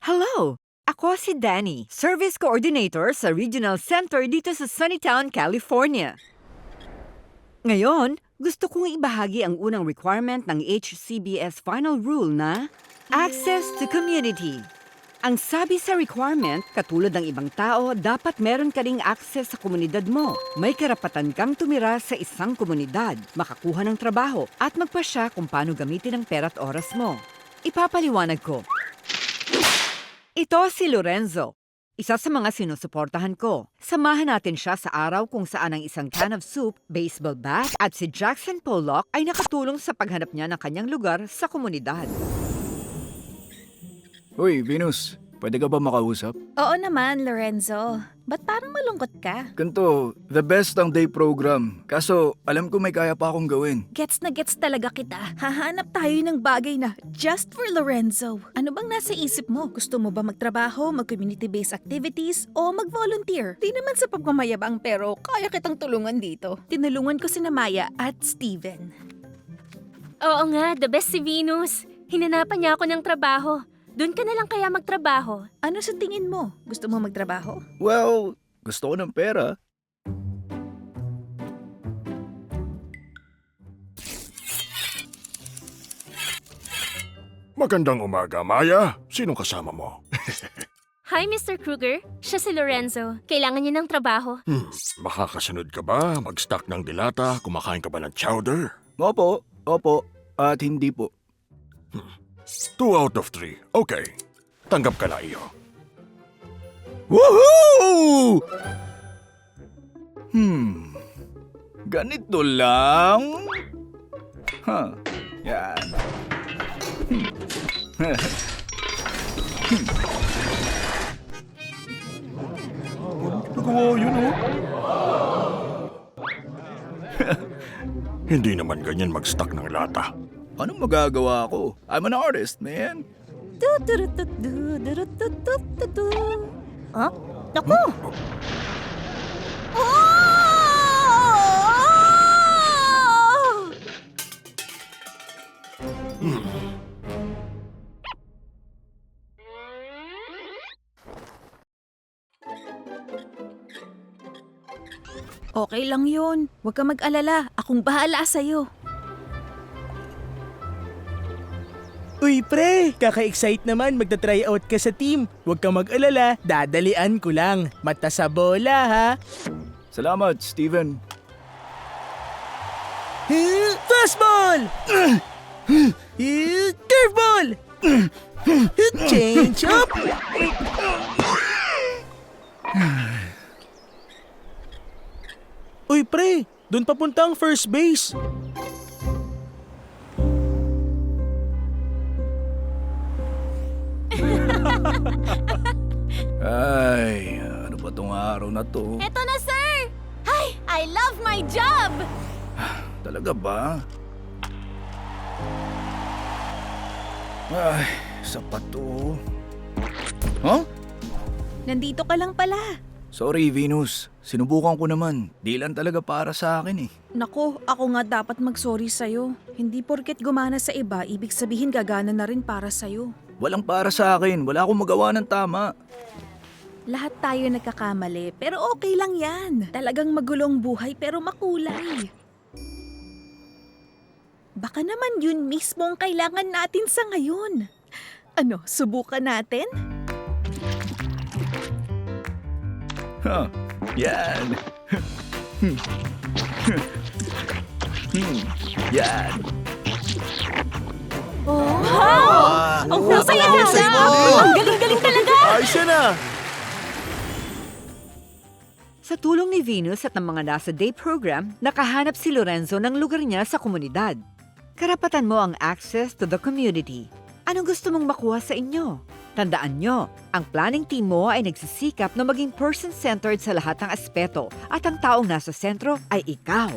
Hello! Ako si Danny, Service Coordinator sa Regional Center dito sa Sunnytown, California. Ngayon, gusto kong ibahagi ang unang requirement ng HCBS Final Rule na Access to Community. Ang sabi sa requirement, katulad ng ibang tao, dapat meron ka ring access sa komunidad mo. May karapatan kang tumira sa isang komunidad, makakuha ng trabaho, at magpasya kung paano gamitin ang pera at oras mo. Ipapaliwanag ko. Ito si Lorenzo, isa sa mga sinusuportahan ko. Samahan natin siya sa araw kung saan ang isang can of soup, baseball bat, at si Jackson Pollock ay nakatulong sa paghanap niya ng kanyang lugar sa komunidad. Uy, Venus, pwede ka ba makausap? Oo naman, Lorenzo. Ba't parang malungkot ka? Ganto, the best ang day program. Kaso, alam ko may kaya pa akong gawin. Gets na gets talaga kita. Hahanap tayo ng bagay na just for Lorenzo. Ano bang nasa isip mo? Gusto mo ba magtrabaho, mag-community-based activities, o mag-volunteer? Di naman sa pagmamayabang pero kaya kitang tulungan dito. Tinulungan ko si Maya at Steven. Oo nga, the best si Venus. Hinanapan niya ako ng trabaho. Doon ka na lang kaya magtrabaho. Ano sa tingin mo? Gusto mo magtrabaho? Well, gusto ko ng pera. Magandang umaga, Maya. Sinong kasama mo? Hi, Mr. Kruger. Siya si Lorenzo. Kailangan niya ng trabaho. Makakasunod ka ba? Mag-stock ng dilata? Kumakain ka ba ng chowder? Opo, at hindi po. 2 out of 3. Okay. Tanggap ka na iyo. Woohoo! Ganito lang? Yan. Nagawa yun, oh. Hindi naman ganyan mag-stock ng lata. Anong magagawa ko? I'm an artist, man. Huh? Naku! Okay lang yun. Huwag ka mag-alala. Akong bahala sa'yo. Uy pre, kaka-excite naman magta-try out ka sa team. Huwag kang mag-alala, dadalian ko lang. Mata sa bola ha. Salamat, Steven. Fastball! Curveball! Change up! Uy pre, doon papunta ang first base. Ay, ano ba tong araw na to? Eto na, sir! Hi! I love my job! Talaga ba? Ay, sapat to. Huh? Nandito ka lang pala. Sorry, Venus. Sinubukan ko naman. Di lang talaga para sa akin eh. Nako, ako nga dapat mag-sorry sa'yo. Hindi porket gumana sa iba, ibig sabihin gagana na rin para sa'yo. Walang para sa akin. Wala akong magawa ng tama. Lahat tayo nagkakamali, pero okay lang yan. Talagang magulong buhay pero makulay. Baka naman yun mismo ang kailangan natin sa ngayon. Ano, subukan natin? Yan. Yan. Ang husay na! Ang galing-galing talaga! Ayos yan ah! Sa tulong ni Venus at ng mga nasa day program, nakahanap si Lorenzo ng lugar niya sa komunidad. Karapatan mo ang access to the community. Anong gusto mong makuha sa inyo? Tandaan nyo, ang planning team mo ay nagsisikap na maging person-centered sa lahat ng aspeto at ang taong nasa sentro ay ikaw.